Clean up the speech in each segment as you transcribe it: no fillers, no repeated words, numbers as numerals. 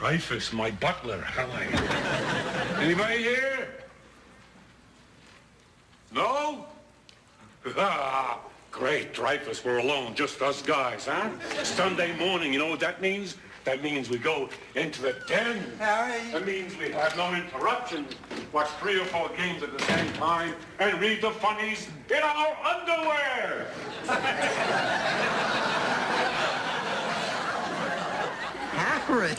Dreyfus, my butler. How are you? Anybody here? No? Ah, great, Dreyfus, we're alone, just us guys, huh? Sunday morning, you know what that means? That means we go into the den. Harry. That means we have no interruptions, watch 3 or 4 games at the same time, and read the funnies in our underwear. Harry.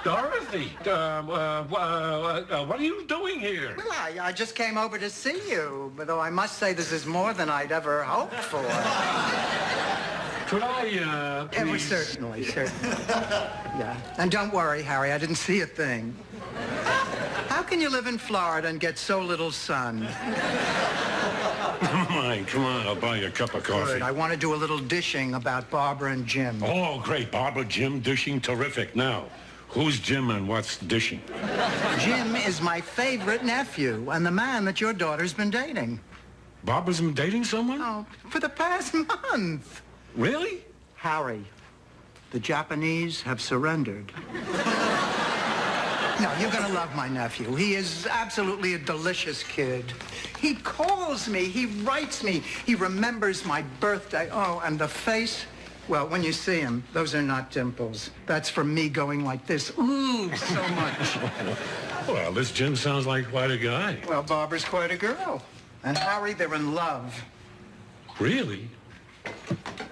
Dorothy, what are you doing here? Well, I just came over to see you, but though I must say this is more than I'd ever hoped for. Could I, please? Certainly. Yeah. And don't worry, Harry, I didn't see a thing. How can you live in Florida and get so little sun? Come on, I'll buy you a cup of coffee. Good. I want to do a little dishing about Barbara and Jim. Oh, great. Barbara, Jim, dishing, terrific. Now, who's Jim and what's dishing? Jim is my favorite nephew and the man that your daughter's been dating. Barbara's been dating someone? Oh, for the past month. Really? Harry, the Japanese have surrendered. No, you're gonna love my nephew. He is absolutely a delicious kid. He calls me, he writes me, he remembers my birthday. Oh, and the face, well, when you see him, those are not dimples. That's from me going like this. Ooh, so much. Well, this Jim sounds like quite a guy. Well, Barbara's quite a girl. And Harry, they're in love. Really?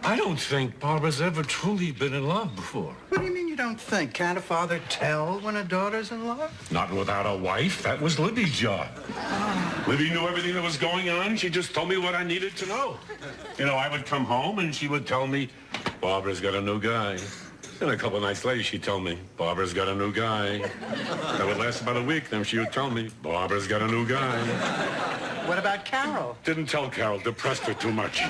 I don't think Barbara's ever truly been in love before. What do you mean you don't think? Can't a father tell when a daughter's in love? Not without a wife. That was Libby's job. Libby knew everything that was going on. She just told me what I needed to know. You know, I would come home and she would tell me, Barbara's got a new guy. Then a couple of nights later, she'd tell me, Barbara's got a new guy. That would last about a week. Then she would tell me, Barbara's got a new guy. What about Carol? Didn't tell Carol. Depressed her too much.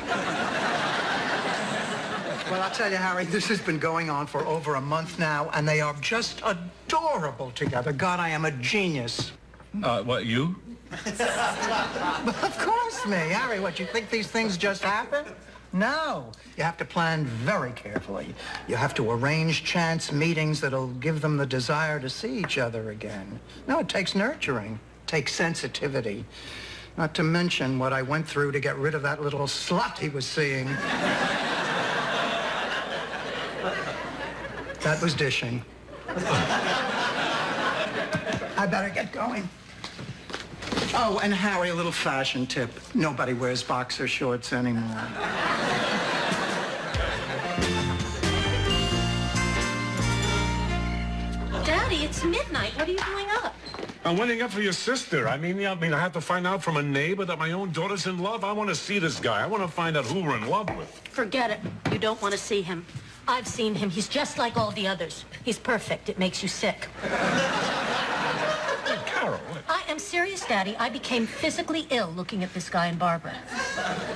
Well, I'll tell you, Harry, this has been going on for over a month now, and they are just adorable together. God, I am a genius. What, you? Of course me. Harry, what, you think these things just happen? No. You have to plan very carefully. You have to arrange chance meetings that'll give them the desire to see each other again. No, it takes nurturing, takes sensitivity. Not to mention what I went through to get rid of that little slut he was seeing. That was dishing. I better get going. Oh, and Harry, a little fashion tip. Nobody wears boxer shorts anymore. Daddy, it's midnight. What are you doing up? I'm waiting up for your sister. I have to find out from a neighbor that my own daughter's in love. I want to see this guy. I want to find out who we're in love with. Forget it. You don't want to see him. I've seen him. He's just like all the others. He's perfect. It makes you sick. Carol, I am serious, Daddy. I became physically ill looking at this guy and Barbara.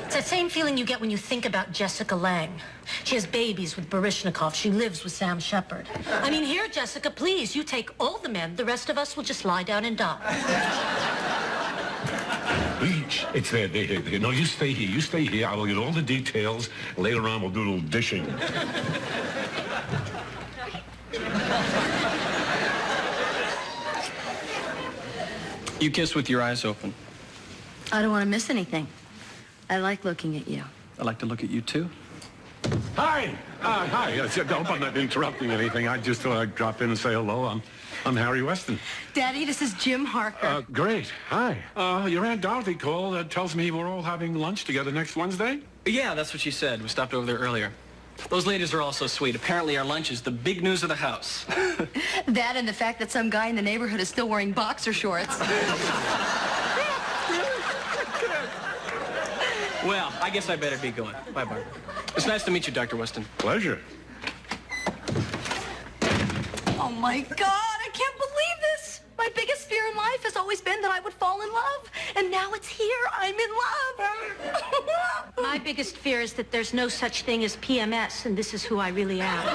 It's that same feeling you get when you think about Jessica Lange. She has babies with Baryshnikov. She lives with Sam Shepard. I mean, here, Jessica, please, you take all the men. The rest of us will just lie down and die. Bleach. It's there. No, you stay here. You stay here. I will get all the details. Later on, we'll do a little dishing. You kiss with your eyes open. I don't want to miss anything. I like looking at you. I like to look at you, too. Hi. Hi. I hope I'm not interrupting anything. I just thought I'd drop in and say hello. I'm Harry Weston. Daddy, this is Jim Harker. Great. Hi. Your Aunt Dorothy called. Tells me we're all having lunch together next Wednesday. Yeah, that's what she said. We stopped over there earlier. Those ladies are all so sweet. Apparently our lunch is the big news of the house. That and the fact that some guy in the neighborhood is still wearing boxer shorts. Well, I guess I better be going. Bye, Barbara. It's nice to meet you, Dr. Weston. Pleasure. Oh, my God, I can't believe this. My biggest fear in life has always been that I would fall in love. And now it's here. I'm in love. My biggest fear is that there's no such thing as PMS, and this is who I really am.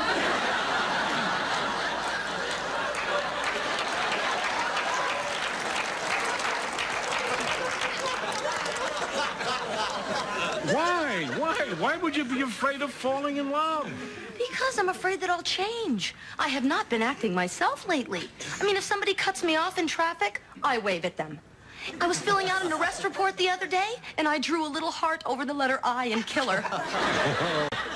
Why? Why would you be afraid of falling in love? Because I'm afraid that I'll change. I have not been acting myself lately. I mean, if somebody cuts me off in traffic, I wave at them. I was filling out an arrest report the other day, and I drew a little heart over the letter I in killer.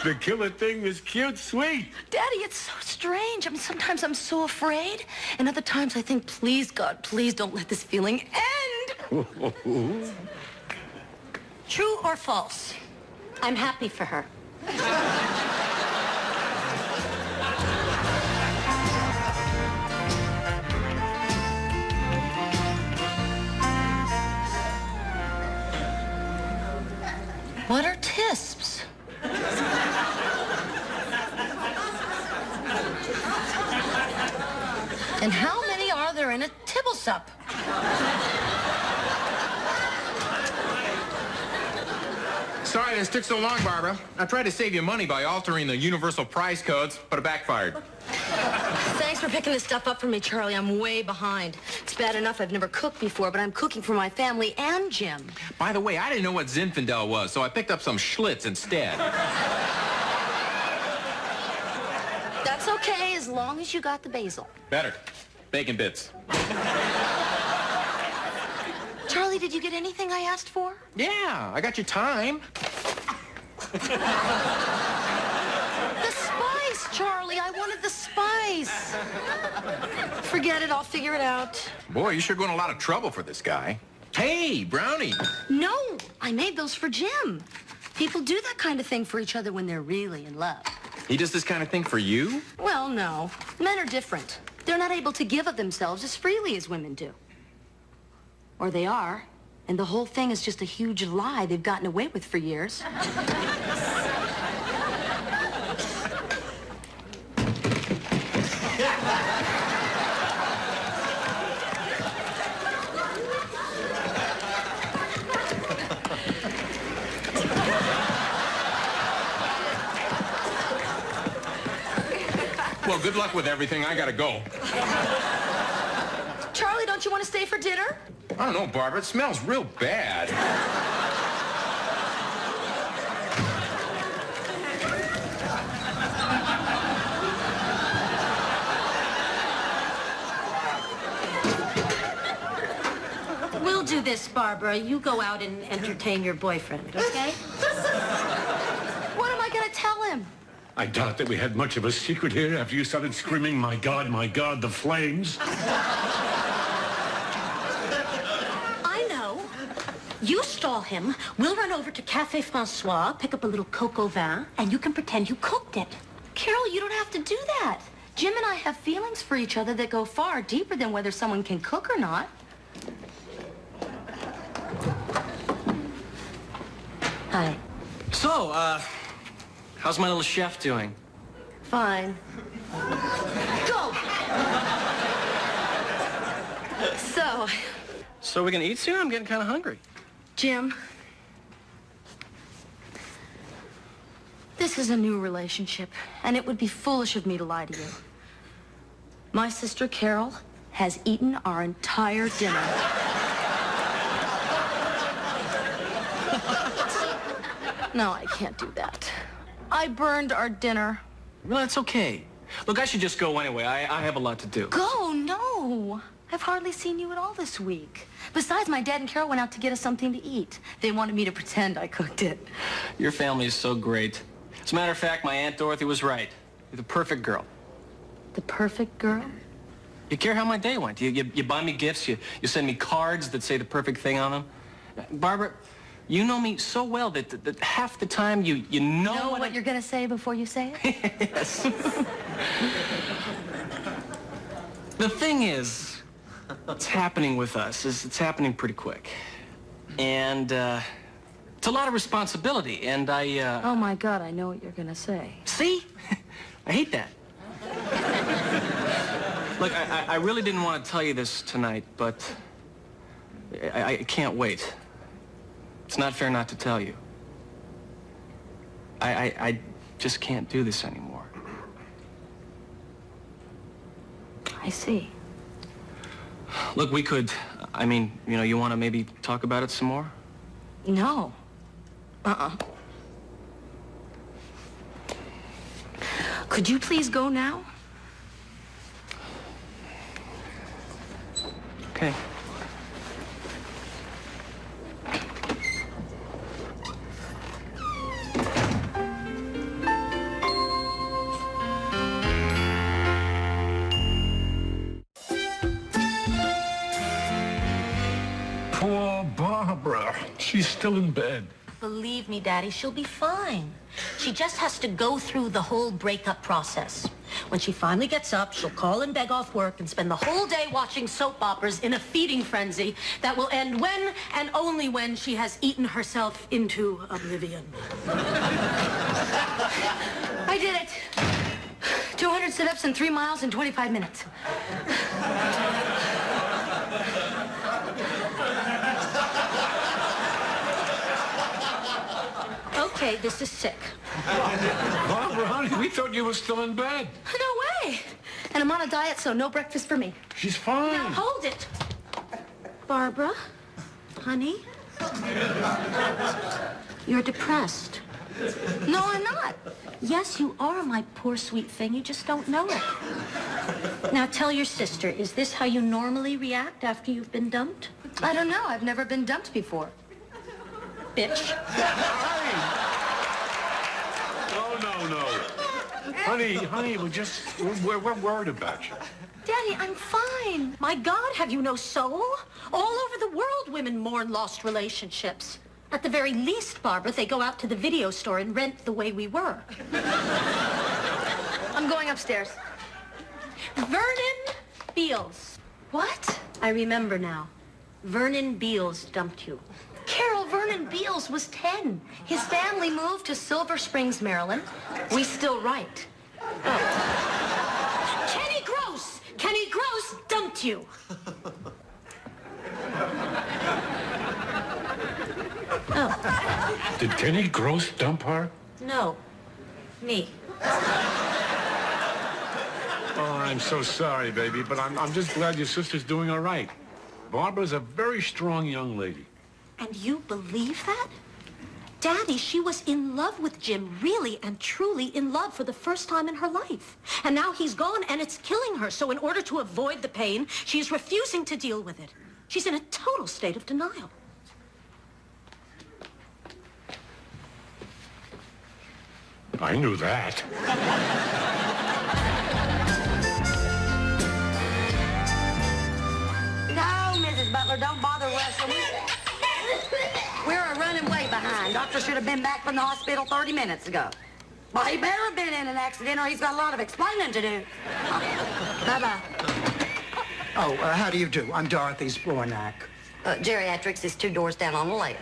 The killer thing is cute, sweet. Daddy, it's so strange. I mean, sometimes I'm so afraid, and other times I think, please, God, please don't let this feeling end. True or false? I'm happy for her. What are tisps? And how many are there in a tibblesup? Sorry this took so long, Barbara. I tried to save you money by altering the universal price codes, but it backfired. Thanks for picking this stuff up for me, Charlie. I'm way behind. It's bad enough I've never cooked before, but I'm cooking for my family and Jim. By the way, I didn't know what Zinfandel was, so I picked up some Schlitz instead. That's okay, as long as you got the basil. Better. Bacon bits. Charlie, did you get anything I asked for? Yeah, I got your time. The spice, Charlie. I wanted the spice. Forget it. I'll figure it out. Boy, you're sure going to a lot of trouble for this guy. Hey, Brownie. No, I made those for Jim. People do that kind of thing for each other when they're really in love. He does this kind of thing for you? Well, no. Men are different. They're not able to give of themselves as freely as women do. Or they are. And the whole thing is just a huge lie they've gotten away with for years. Well, good luck with everything. I gotta go. Charlie, don't you want to stay for dinner? I don't know, Barbara. It smells real bad. We'll do this, Barbara. You go out and entertain your boyfriend, okay? What am I going to tell him? I doubt that we had much of a secret here after you started screaming, my God, the flames. I know. You stall him. We'll run over to Café Francois, pick up a little coq au vin, and you can pretend you cooked it. Carol, you don't have to do that. Jim and I have feelings for each other that go far deeper than whether someone can cook or not. Hi. So, how's my little chef doing? Fine. Go! So we're gonna eat soon? I'm getting kind of hungry. Jim, this is a new relationship, and it would be foolish of me to lie to you. My sister Carol has eaten our entire dinner. No, I can't do that. I burned our dinner. Well, that's okay. Look, I should just go anyway. I have a lot to do. Go, no. I've hardly seen you at all this week. Besides, my dad and Carol went out to get us something to eat. They wanted me to pretend I cooked it. Your family is so great. As a matter of fact, my Aunt Dorothy was right. You're the perfect girl. The perfect girl? You care how my day went. You buy me gifts. You send me cards that say the perfect thing on them. Barbara, you know me so well that half the time you know what you're going to say before you say it? Yes. The thing is, what's happening with us is it's happening pretty quick. And it's a lot of responsibility, and Oh, my God, I know what you're going to say. See? I hate that. Look, I really didn't want to tell you this tonight, but I can't wait. It's not fair not to tell you. I just can't do this anymore. I see. Look, we could, I mean, you want to maybe talk about it some more? No. Could you please go now? Okay. Poor Barbara. She's still in bed. Believe me, Daddy, she'll be fine. She just has to go through the whole breakup process. When she finally gets up, she'll call and beg off work and spend the whole day watching soap operas in a feeding frenzy that will end when and only when she has eaten herself into oblivion. I did it. 200 sit-ups and 3 miles in 25 minutes. Okay, this is sick. Barbara, honey, we thought you were still in bed. No way. And I'm on a diet, so no breakfast for me. She's fine. Now, hold it. Barbara, honey, you're depressed. No, I'm not. Yes, you are, my poor sweet thing. You just don't know it. Now, tell your sister, is this how you normally react after you've been dumped? I don't know. I've never been dumped before. Bitch. No. Honey, we're worried about you. Daddy, I'm fine. My God, have you no soul? All over the world, women mourn lost relationships. At the very least, Barbara, they go out to the video store and rent The Way We Were. I'm going upstairs. Vernon Beals. What? I remember now. Vernon Beals dumped you. Carol, Vernon Beals was 10. His family moved to Silver Springs, Maryland. We still write. Kenny Gross dumped you. Oh, Did Kenny Gross dump her? no. Me. Oh, I'm so sorry, baby, but I'm just glad your sister's doing all right. Barbara's a very strong young lady. And you believe that? Daddy, she was in love with Jim, really and truly in love for the first time in her life. And now he's gone and it's killing her. So in order to avoid the pain, she's refusing to deal with it. She's in a total state of denial. I knew that. No, Mrs. Butler, don't bother Russell. We're running way behind. Doctor should have been back from the hospital 30 minutes ago. Well, he better have been in an accident or he's got a lot of explaining to do. Bye-bye. Oh, how do you do? I'm Dorothy Spornak. Geriatrics is 2 doors down on the left.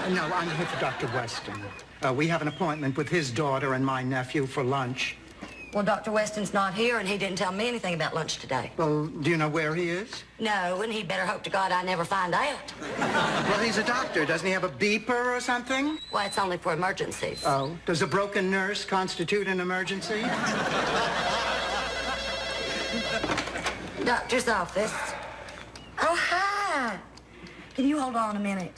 No, I'm here for Dr. Weston. We have an appointment with his daughter and my nephew for lunch. Well, Dr. Weston's not here, and he didn't tell me anything about lunch today. Well, do you know where he is? No, and he'd better hope to God I never find out. Well, he's a doctor. Doesn't he have a beeper or something? Well, it's only for emergencies. Oh, does a broken nurse constitute an emergency? Doctor's office. Oh, hi. Can you hold on a minute?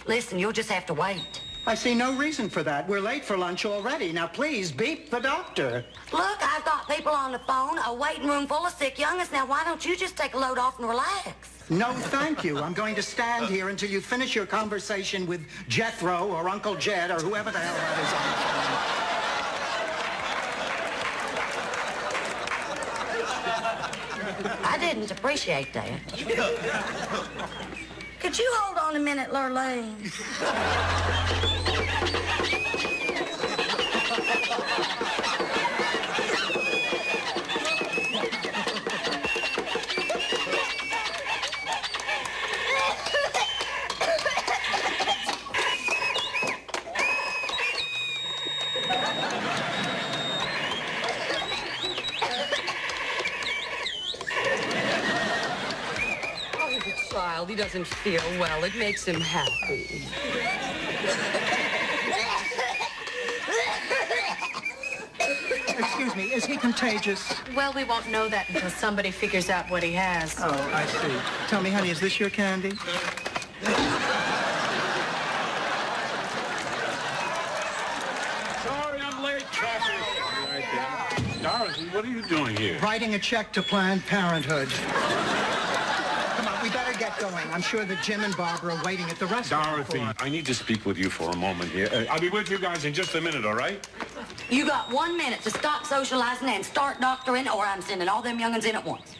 Listen, you'll just have to wait. I see no reason for that. We're late for lunch already. Now, please, beep the doctor. Look, I've got people on the phone, a waiting room full of sick young'uns. Now, why don't you just take a load off and relax? No, thank you. I'm going to stand here until you finish your conversation with Jethro or Uncle Jed or whoever the hell that is on the phone. I didn't appreciate that. Could you hold on a minute, Lurleen? Child, he doesn't feel well. It makes him happy. Excuse me, is he contagious? Well, we won't know that until somebody figures out what he has. Oh, I see. Tell me, honey, is this your candy? Dorothy, what are you doing here? Writing a check to Planned Parenthood. Come on, we better get going. I'm sure that Jim and Barbara are waiting at the restaurant. Dorothy, for us. I need to speak with you for a moment here. I'll be with you guys in just a minute, all right? You got 1 minute to stop socializing and start doctoring, or I'm sending all them young'uns in at once.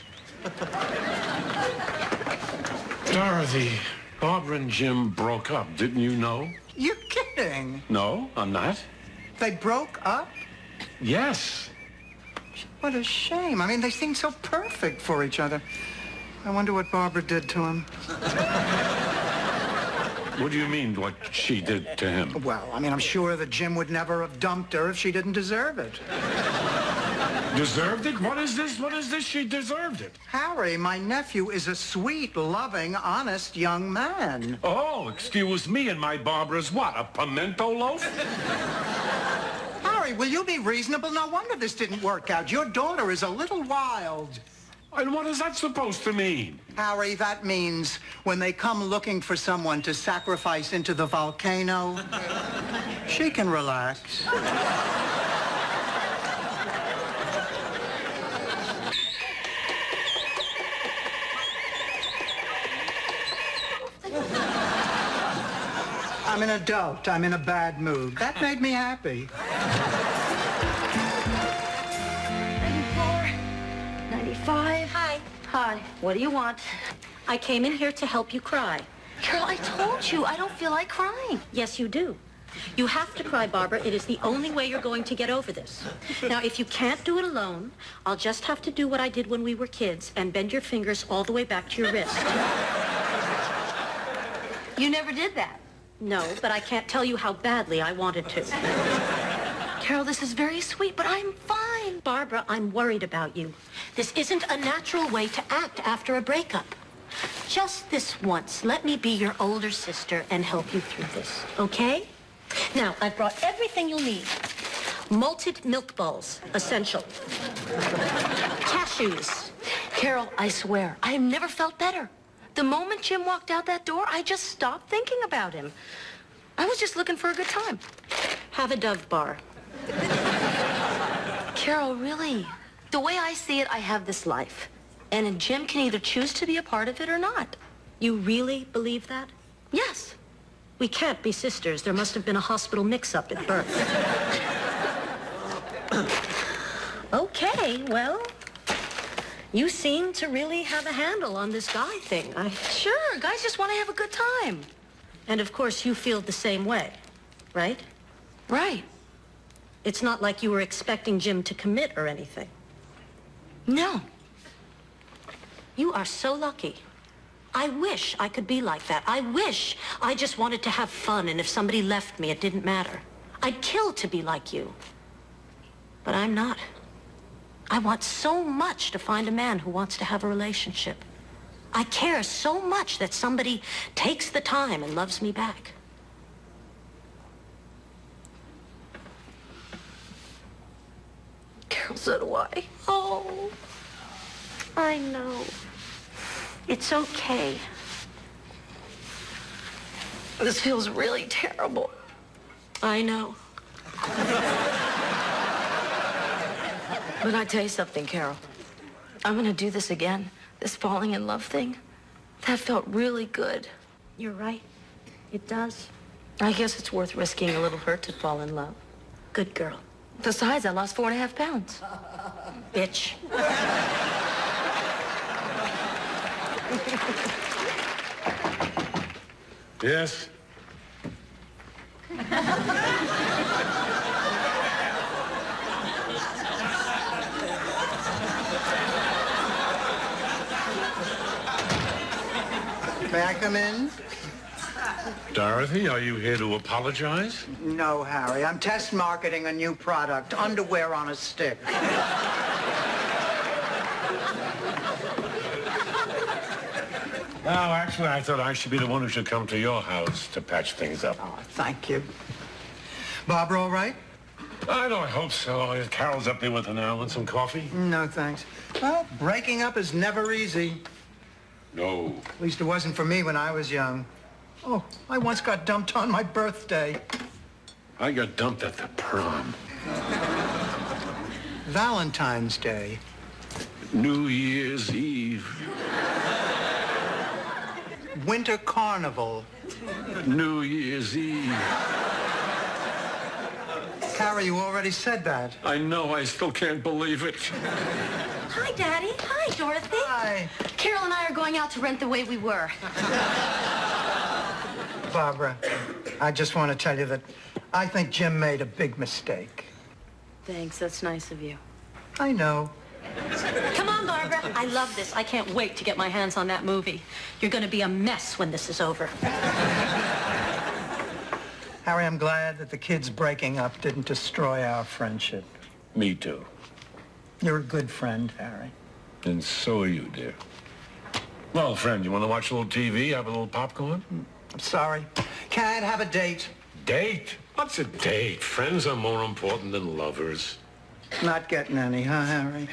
Dorothy, Barbara and Jim broke up. Didn't you know? You're kidding. No, I'm not. They broke up? Yes. What a shame. I mean, they seemed so perfect for each other. I wonder what Barbara did to him. What do you mean, what she did to him? Well, I mean, I'm sure that Jim would never have dumped her if she didn't deserve it. Deserved it? What is this? What is this? She deserved it. Harry, my nephew is a sweet, loving, honest young man. Oh, excuse me, and my Barbara's what, a pimento loaf? Harry, will you be reasonable? No wonder this didn't work out. Your daughter is a little wild. And what is that supposed to mean? Harry, that means when they come looking for someone to sacrifice into the volcano, she can relax. I'm an adult. I'm in a bad mood. That made me happy. 94, 95. Hi. Hi. What do you want? I came in here to help you cry. Carol, I told you, I don't feel like crying. Yes, you do. You have to cry, Barbara. It is the only way you're going to get over this. Now, if you can't do it alone, I'll just have to do what I did when we were kids and bend your fingers all the way back to your wrist. You never did that. No, but I can't tell you how badly I wanted to. Carol, this is very sweet, but I'm fine. Barbara, I'm worried about you. This isn't a natural way to act after a breakup. Just this once, let me be your older sister and help you through this, okay? Now, I've brought everything you'll need. Malted milk balls, essential. Cashews. Carol, I swear, I have never felt better. The moment Jim walked out that door, I just stopped thinking about him. I was just looking for a good time. Have a Dove bar. Carol, really, the way I see it, I have this life. And Jim can either choose to be a part of it or not. You really believe that? Yes. We can't be sisters. There must have been a hospital mix-up at birth. Okay, well, you seem to really have a handle on this guy thing. Sure, guys just want to have a good time. And of course, you feel the same way, right? Right. It's not like you were expecting Jim to commit or anything. No. You are so lucky. I wish I could be like that. I wish I just wanted to have fun, and if somebody left me, it didn't matter. I'd kill to be like you. But I'm not. I want so much to find a man who wants to have a relationship. I care so much that somebody takes the time and loves me back. Carol, so do I. Oh, I know. It's okay. This feels really terrible. I know. But I tell you something, Carol. I'm gonna do this again. This falling in love thing. That felt really good. You're right. It does. I guess it's worth risking a little hurt to fall in love. Good girl. Besides, I lost 4.5 pounds. Bitch. Yes? May I come in? Dorothy, are you here to apologize? No, Harry. I'm test marketing a new product, underwear on a stick. No, actually, I thought I should be the one who should come to your house to patch things up. Oh, thank you. Barbara all right? I don't hope so. Carol's up there with her now. Want some coffee? No, thanks. Well, breaking up is never easy. No. At least it wasn't for me when I was young. Oh, I once got dumped on my birthday. I got dumped at the prom. It Valentine's Day. New Year's Eve. Winter Carnival. New Year's Eve. Harry, you already said that. I know, I still can't believe it. Hi, Daddy. Hi, Dorothy. Hi. Carol and I are going out to Rent the Way We Were. Barbara, I just want to tell you that I think Jim made a big mistake. Thanks, that's nice of you. I know. Come on, Barbara. I love this. I can't wait to get my hands on that movie. You're going to be a mess when this is over. Harry, I'm glad that the kids breaking up didn't destroy our friendship. Me too. You're a good friend, Harry. And so are you, dear. Well, friend, you want to watch a little TV, have a little popcorn? I'm sorry. Can't have a date. Date? What's a date? Friends are more important than lovers. Not getting any, huh, Harry?